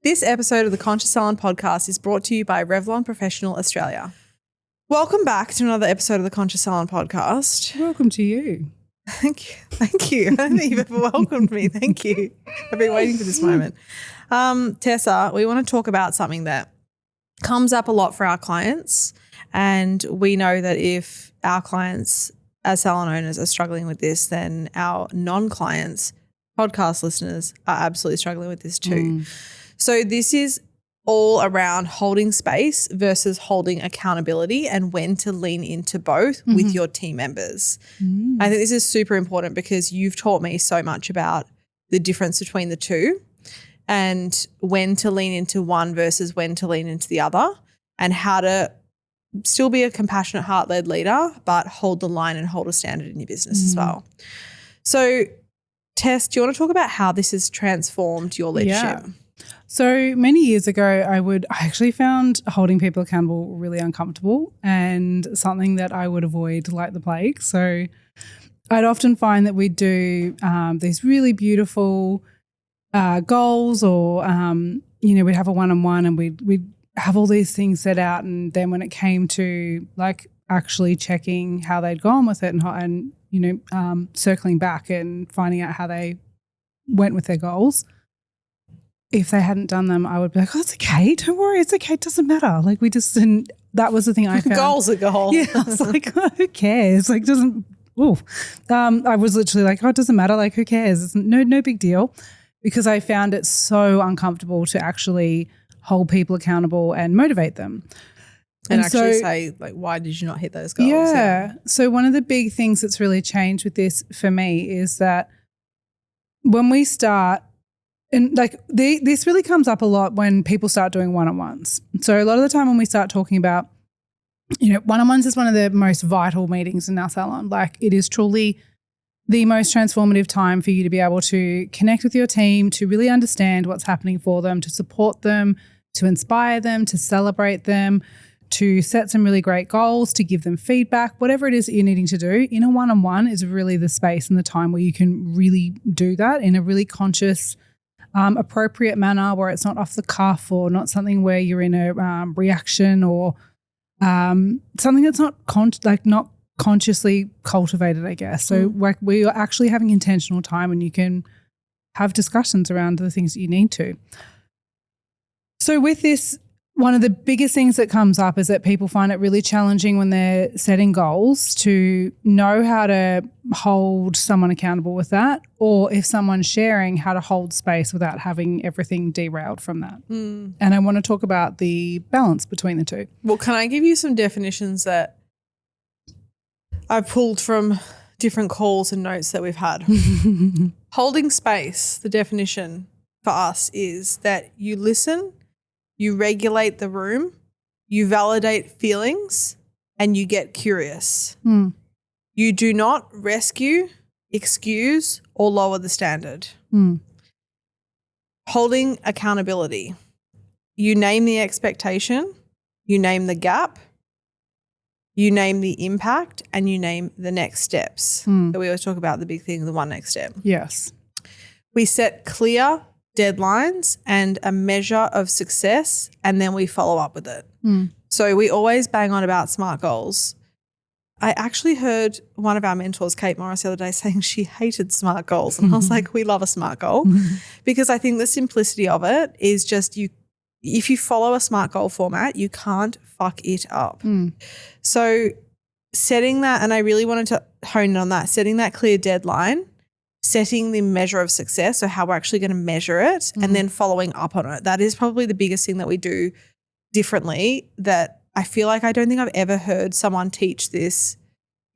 This episode of the Conscious Salon podcast is brought to you by Revlon Professional Australia. Welcome back to another episode of the Conscious Salon podcast. Welcome to you. Thank you. Thank you. I don't think you've ever welcomed me. Thank you. I've been waiting for this moment. Tessa, we want to talk about something that comes up a lot for our clients. And we know that if our clients as salon owners are struggling with this, then our non-clients, podcast listeners, are absolutely struggling with this too. So this is all around holding space versus holding accountability and when to lean into both with your team members. I think this is super important because you've taught me so much about the difference between the two and when to lean into one versus when to lean into the other and how to still be a compassionate, heart-led leader but hold the line and hold a standard in your business as well. So Tess, do you want to talk about how this has transformed your leadership? Yeah. So many years ago, I actually found holding people accountable really uncomfortable and something that I would avoid like the plague. So I'd often find that we'd do these really beautiful goals or, we'd have a one-on-one and we'd have all these things set out. And then when it came to like actually checking how they'd gone with it and circling back and finding out how they went with their goals, if they hadn't done them, I would be like, oh, it's okay. Don't worry. It's okay. It doesn't matter. Like we just didn't, that was the thing I found. Goal's a goal. Yeah. I was like, oh, who cares? Like I was literally like, oh, it doesn't matter. Like who cares? It's no big deal because I found it so uncomfortable to actually hold people accountable and motivate them. And actually say like, why did you not hit those goals? Yeah. So one of the big things that's really changed with this for me is that when we start, and like this really comes up a lot when people start doing one-on-ones. So a lot of the time when we start talking about, one-on-ones is one of the most vital meetings in our salon. Like it is truly the most transformative time for you to be able to connect with your team, to really understand what's happening for them, to support them, to inspire them, to celebrate them, to set some really great goals, to give them feedback, whatever it is that you're needing to do. In a one-on-one is really the space and the time where you can really do that in a really conscious, appropriate manner where it's not off the cuff or not something where you're in a reaction or something that's not consciously cultivated, I guess. So like we are actually having intentional time and you can have discussions around the things that you need to. So with this, one of the biggest things that comes up is that people find it really challenging when they're setting goals to know how to hold someone accountable with that, or if someone's sharing, how to hold space without having everything derailed from that. And I want to talk about the balance between the two. Well, can I give you some definitions that I've pulled from different calls and notes that we've had? Holding space, the definition for us is that you listen, you regulate the room, you validate feelings, and you get curious. You do not rescue, excuse, or lower the standard. Holding accountability. You name the expectation, you name the gap, you name the impact, and you name the next steps. So we always talk about the big thing, the one next step. Yes. We set clear deadlines and a measure of success, and then we follow up with it. So we always bang on about SMART goals. I actually heard one of our mentors, Kate Morris, the other day saying she hated SMART goals. And I was like, we love a SMART goal because I think the simplicity of it is just if you follow a SMART goal format, you can't fuck it up. So setting that, and I really wanted to hone in on that, setting that clear deadline, setting the measure of success, so how we're actually going to measure it, and then following up on it. That is probably the biggest thing that we do differently, that I feel like I don't think I've ever heard someone teach this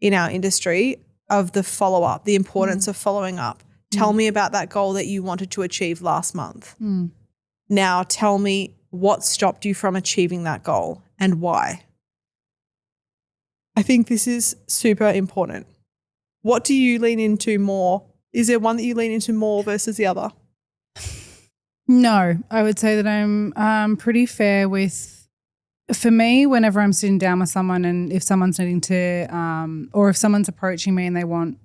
in our industry, of the follow-up, the importance of following up. Tell me about that goal that you wanted to achieve last month. Now tell me what stopped you from achieving that goal and why. I think this is super important. What do you lean into more? Is there one that you lean into more versus the other? No, I would say that I'm pretty fair with, for me, whenever I'm sitting down with someone and if someone's needing to, or if someone's approaching me and they want,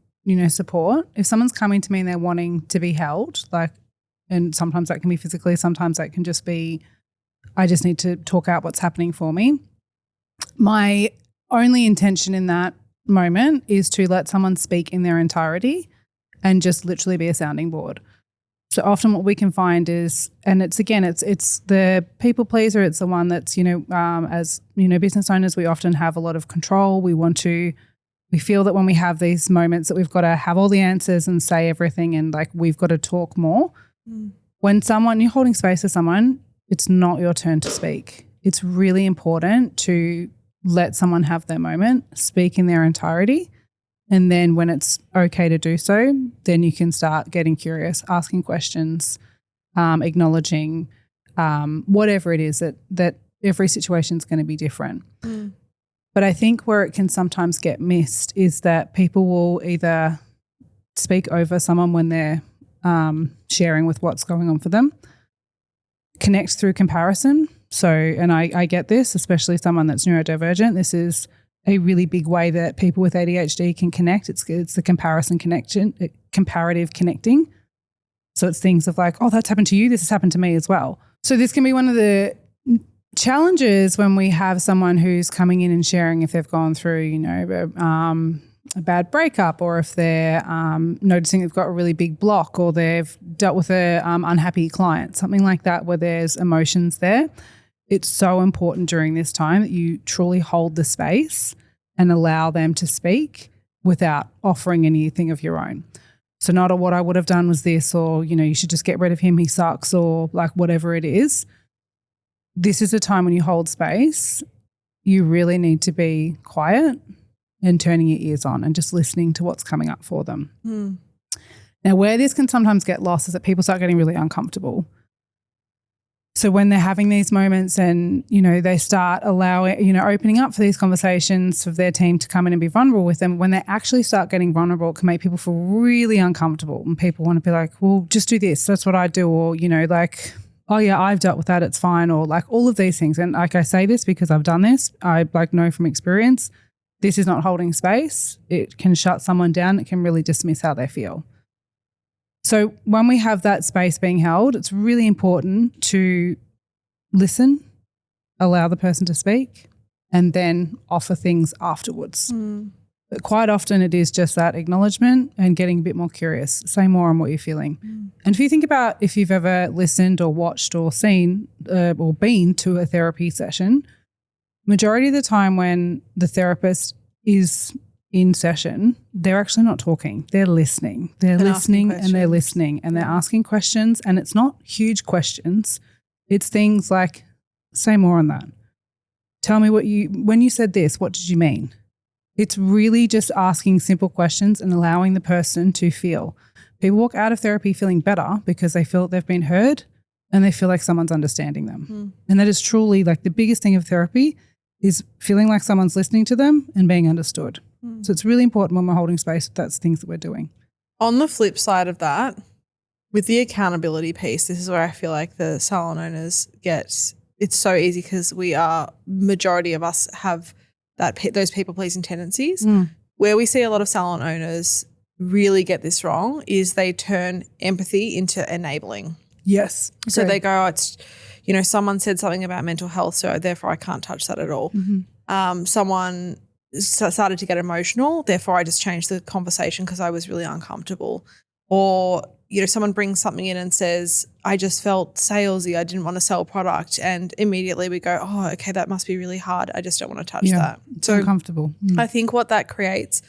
support, if someone's coming to me and they're wanting to be held, like And sometimes that can be physically, sometimes that can just be, I just need to talk out what's happening for me. My only intention in that moment is to let someone speak in their entirety and just literally be a sounding board. So often what we can find is, and it's the people pleaser. It's the one that's, as, business owners, we often have a lot of control. We feel that when we have these moments that we've got to have all the answers and say everything and like we've got to talk more. When you're holding space for someone, it's not your turn to speak. It's really important to let someone have their moment, speak in their entirety. And then when it's okay to do so, then you can start getting curious, asking questions, acknowledging whatever it is that every situation is going to be different. But I think where it can sometimes get missed is that people will either speak over someone when they're sharing with what's going on for them, connect through comparison. So, and I get this, especially someone that's neurodivergent. This is a really big way that people with ADHD can connect. It's the comparison connection, comparative connecting. So it's things of like, oh, that's happened to you. This has happened to me as well. So this can be one of the challenges when we have someone who's coming in and sharing if they've gone through, a bad breakup, or if they're noticing they've got a really big block, or they've dealt with a unhappy client, something like that where there's emotions there. It's so important during this time that you truly hold the space and allow them to speak without offering anything of your own. So not what I would have done was this, or, you should just get rid of him, he sucks, or like whatever it is. This is a time when you hold space. You really need to be quiet and turning your ears on and just listening to what's coming up for them. Now, where this can sometimes get lost is that people start getting really uncomfortable. So when they're having these moments and, they start opening up for these conversations for their team to come in and be vulnerable with them, when they actually start getting vulnerable, it can make people feel really uncomfortable, and people want to be like, well, just do this. That's what I do. Or, like, oh yeah, I've dealt with that. It's fine. Or like all of these things. And like I say this because I've done this. I know from experience, this is not holding space. It can shut someone down. It can really dismiss how they feel. So when we have that space being held, it's really important to listen, allow the person to speak, and then offer things afterwards. But quite often it is just that acknowledgement and getting a bit more curious, say more on what you're feeling. And if you think about if you've ever listened or watched or seen or been to a therapy session, majority of the time when the therapist is in session, they're actually not talking. They're listening. They're listening and they're listening and they're asking questions, and it's not huge questions. It's things like, say more on that. Tell me when you said this, what did you mean? It's really just asking simple questions and allowing the person to feel. People walk out of therapy feeling better because they feel they've been heard and they feel like someone's understanding them. And that is truly like the biggest thing of therapy is feeling like someone's listening to them and being understood. So it's really important when we're holding space, that's things that we're doing. On the flip side of that, with the accountability piece, this is where I feel like the salon owners it's so easy because majority of us have those people-pleasing tendencies. Where we see a lot of salon owners really get this wrong is they turn empathy into enabling. Yes. So they go, it's, someone said something about mental health, so therefore I can't touch that at all. Someone started to get emotional, therefore I just changed the conversation because I was really uncomfortable. Or, someone brings something in and says, I just felt salesy, I didn't want to sell product. And immediately we go, oh, okay, that must be really hard. I just don't want to touch that. So uncomfortable. I think what that creates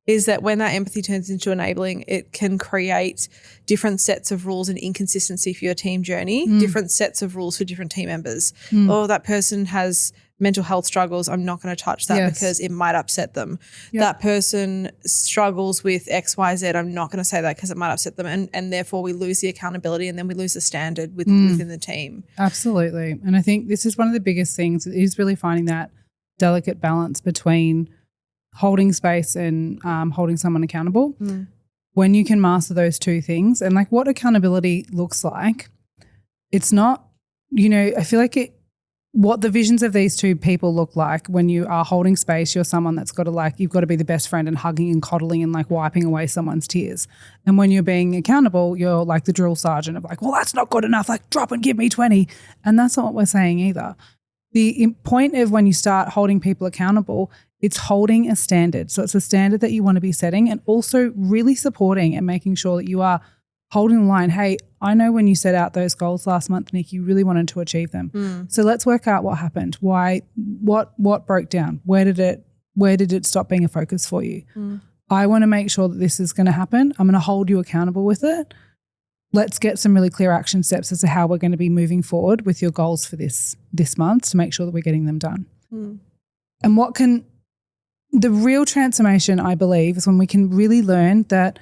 is that when that empathy turns into enabling, it can create different sets of rules and inconsistency for your team journey, different sets of rules for different team members. Oh, that person has mental health struggles, I'm not going to touch that because it might upset them. That person struggles with X, Y, Z, I'm not going to say that because it might upset them. And therefore we lose the accountability and then we lose the standard within the team. Absolutely. And I think this is one of the biggest things is really finding that delicate balance between holding space and holding someone accountable. When you can master those two things, and like what accountability looks like, it's not, I feel like what the visions of these two people look like. When you are holding space, you're someone that's got to you've got to be the best friend and hugging and coddling and wiping away someone's tears. And when you're being accountable, you're like the drill sergeant of well, that's not good enough. Drop and give me 20. And that's not what we're saying either. The point of when you start holding people accountable, it's holding a standard. So it's a standard that you want to be setting, and also really supporting and making sure that you are holding the line. Hey, I know when you set out those goals last month, Nick, you really wanted to achieve them. So let's work out what happened. Why? What broke down? Where did it stop being a focus for you? I want to make sure that this is going to happen. I'm going to hold you accountable with it. Let's get some really clear action steps as to how we're going to be moving forward with your goals for this month to make sure that we're getting them done. And the real transformation, I believe, is when we can really learn that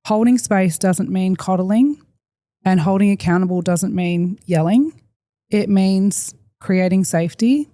holding space doesn't mean coddling, and holding accountable doesn't mean yelling. It means creating safety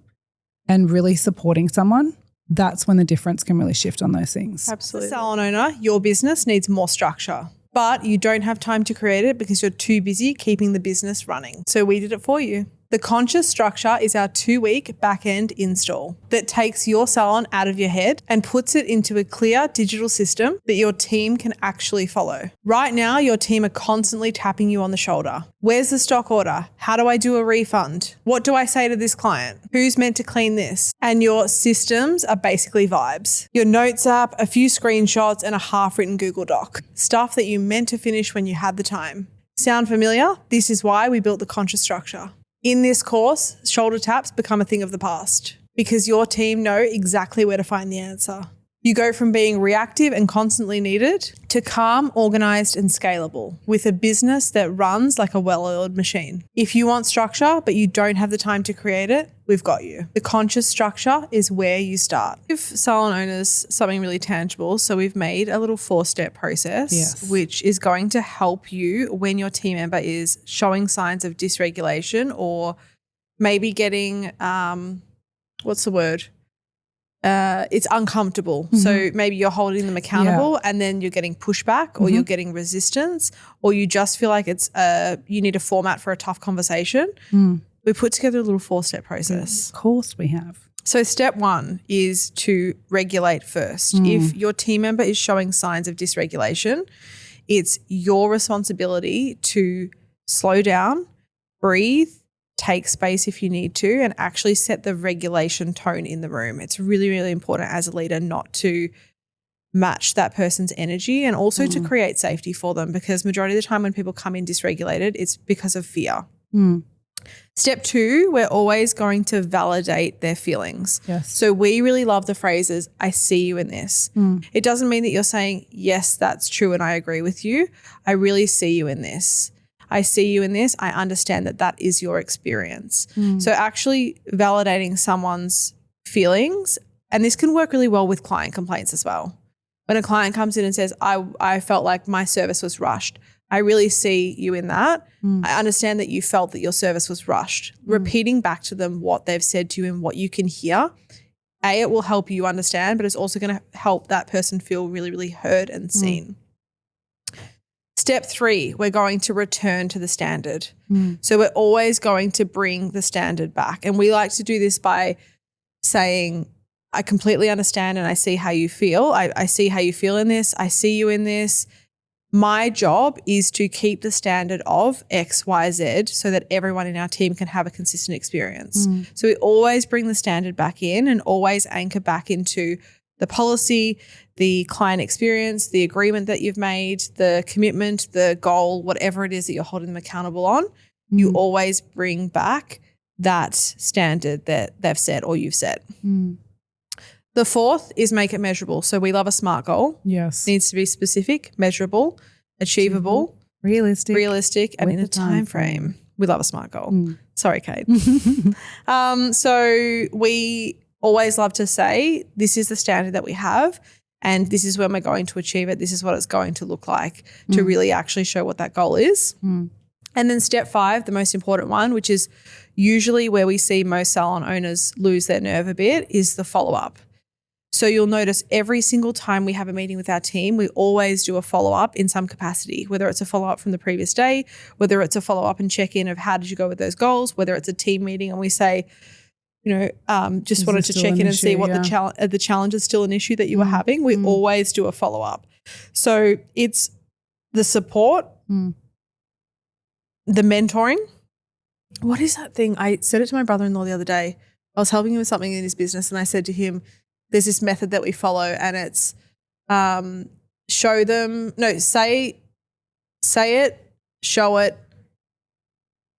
and really supporting someone. That's when the difference can really shift on those things. Absolutely. Salon owner, your business needs more structure, but you don't have time to create it because you're too busy keeping the business running. So we did it for you. The Conscious Structure is our 2-week back-end install that takes your salon out of your head and puts it into a clear digital system that your team can actually follow. Right now, your team are constantly tapping you on the shoulder. Where's the stock order? How do I do a refund? What do I say to this client? Who's meant to clean this? And your systems are basically vibes. Your notes app, a few screenshots, and a half-written Google Doc. Stuff that you meant to finish when you had the time. Sound familiar? This is why we built the Conscious Structure. In this course, shoulder taps become a thing of the past because your team know exactly where to find the answer. You go from being reactive and constantly needed to calm, organized, and scalable with a business that runs like a well-oiled machine. If you want structure, but you don't have the time to create it, we've got you. The Conscious Structure is where you start. Give salon owners something really tangible. So we've made a little 4-step process, which is going to help you when your team member is showing signs of dysregulation or maybe getting, what's the word? It's uncomfortable. So maybe you're holding them accountable and then you're getting pushback or you're getting resistance, or you just feel like it's you need a format for a tough conversation. We put together a little 4-step process. Of course we have. So step 1 is to regulate first. If your team member is showing signs of dysregulation, it's your responsibility to slow down, breathe, take space if you need to, and actually set the regulation tone in the room. It's really, really important as a leader not to match that person's energy, and also to create safety for them, because majority of the time when people come in dysregulated, it's because of fear. Step 2, we're always going to validate their feelings. So we really love the phrases, I see you in this. It doesn't mean that you're saying, yes, that's true and I agree with you. I really see you in this. I see you in this. I understand that that is your experience. So actually validating someone's feelings, and this can work really well with client complaints as well. When a client comes in and says, I felt like my service was rushed. I really see you in that. I understand that you felt that your service was rushed. Repeating back to them what they've said to you and what you can hear, it will help you understand, but it's also going to help that person feel really, really heard and seen. Step 3, we're going to return to the standard. So we're always going to bring the standard back. And we like to do this by saying, I completely understand and I see how you feel. I see how you feel in this. I see you in this. My job is to keep the standard of X, Y, Z so that everyone in our team can have a consistent experience. So we always bring the standard back in and always anchor back into the policy, the client experience, the agreement that you've made, the commitment, the goal, whatever it is that you're holding them accountable on. You always bring back that standard that they've set or you've set. The 4th is make it measurable. So we love a SMART goal. It needs to be specific, measurable, achievable, realistic, and in a time frame. We love a SMART goal. Sorry, Kate. So we always love to say, this is the standard that we have and this is when we're going to achieve it. This is what it's going to look like to really actually show what that goal is. And then step 5, the most important one, which is usually where we see most salon owners lose their nerve a bit, is the follow-up. So you'll notice every single time we have a meeting with our team, we always do a follow-up in some capacity, whether it's a follow-up from the previous day, whether it's a follow-up and check-in of how did you go with those goals, whether it's a team meeting and we say, just wanted to check in and see what the challenge is still an issue that you were having. We always do a follow-up. So it's the support, the mentoring. What is that thing? I said it to my brother-in-law the other day. I was helping him with something in his business and I said to him, there's this method that we follow and it's say it, show it,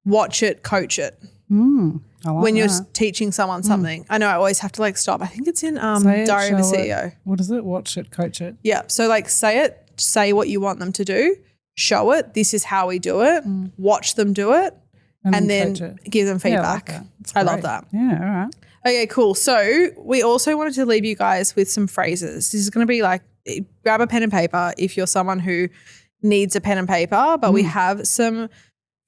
watch it, coach it. I like when you're that. teaching someone something. I know I always have to stop. I think it's in Diary of a CEO. What is it? Watch it, coach it. Yeah. So say it, say what you want them to do, show it. This is how we do it. Watch them do it. And then give them feedback. Yeah, I love that. Yeah, all right. Okay, cool. So we also wanted to leave you guys with some phrases. This is going to be grab a pen and paper if you're someone who needs a pen and paper, but we have some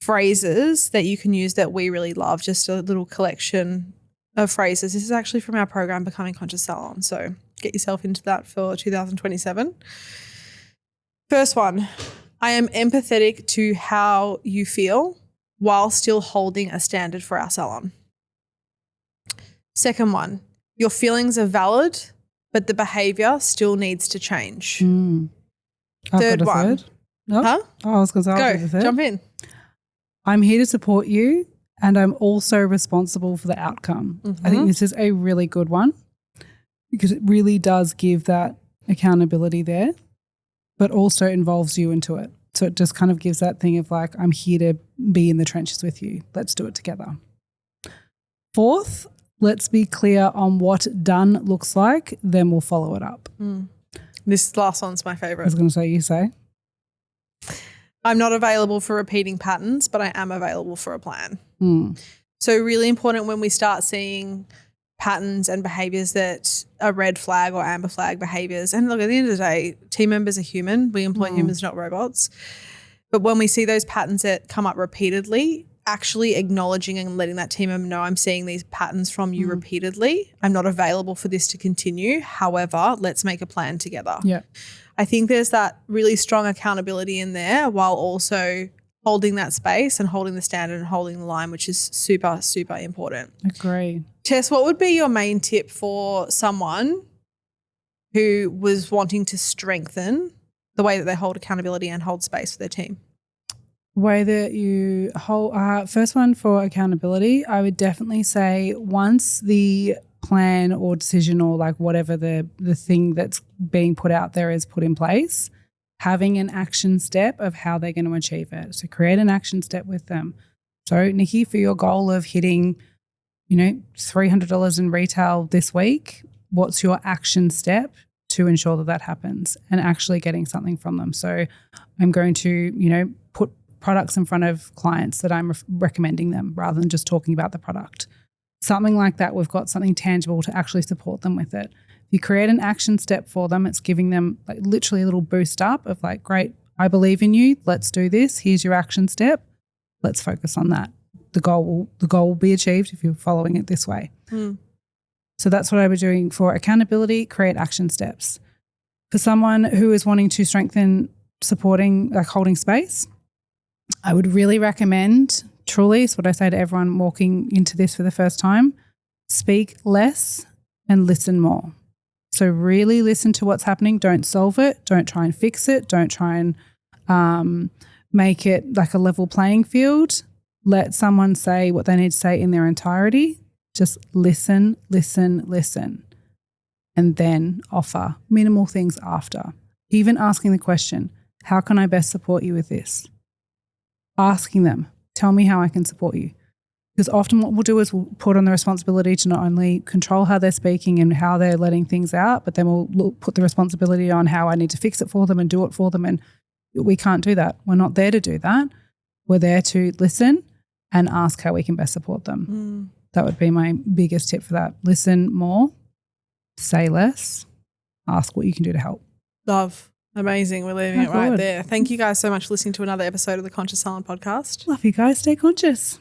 phrases that you can use that we really love, just a little collection of phrases. This is actually from our program, Becoming Conscious Salon. So get yourself into that for 2027. First one, I am empathetic to how you feel while still holding a standard for our salon. Second one, your feelings are valid, but the behavior still needs to change. Third one. Oh. Huh? Oh, I was going to say, go, jump in. I'm here to support you and I'm also responsible for the outcome. I think this is a really good one because it really does give that accountability there, but also involves you into it. So it just kind of gives that thing of I'm here to be in the trenches with you. Let's do it together. Fourth, let's be clear on what done looks like, then we'll follow it up. This last one's my I favorite. was going to say, you say. I'm not available for repeating patterns, but I am available for a plan. So really important when we start seeing patterns and behaviors that are red flag or amber flag behaviors. And look, at the end of the day, team members are human. We employ humans, not robots. But when we see those patterns that come up repeatedly, actually acknowledging and letting that team member know I'm seeing these patterns from you repeatedly. I'm not available for this to continue. However, let's make a plan together. Yeah. I think there's that really strong accountability in there while also holding that space and holding the standard and holding the line, which is super, super important. Agree. Tess, what would be your main tip for someone who was wanting to strengthen the way that they hold accountability and hold space for their team? Way that you hold, first one for accountability, I would definitely say once the plan or decision or whatever the thing that's being put out there is put in place, having an action step of how they're going to achieve it. So create an action step with them. So Nikki, for your goal of hitting, $300 in retail this week, what's your action step to ensure that that happens and actually getting something from them? So I'm going to, put products in front of clients that I'm recommending them rather than just talking about the product. Something like that, we've got something tangible to actually support them with it. If you create an action step for them, it's giving them literally a little boost up of great, I believe in you. Let's do this. Here's your action step. Let's focus on that. The goal will be achieved if you're following it this way. So that's what I was doing for accountability, create action steps. For someone who is wanting to strengthen supporting, holding space, I would really recommend, truly, it's what I say to everyone walking into this for the first time, speak less and listen more. So really listen to what's happening. Don't solve it. Don't try and fix it. Don't try and make it a level playing field. Let someone say what they need to say in their entirety. Just listen, listen, listen, and then offer minimal things after. Even asking the question, how can I best support you with this? Asking them, tell me how I can support you. Because often what we'll do is we'll put on the responsibility to not only control how they're speaking and how they're letting things out, but then we'll put the responsibility on how I need to fix it for them and do it for them. And we can't do that. We're not there to do that. We're there to listen and ask how we can best support them. That would be my biggest tip for that. Listen more, say less, ask what you can do to help. Love. Amazing. We're leaving it right there. Thank you guys so much for listening to another episode of the Conscious Salon podcast. Love you guys. Stay conscious.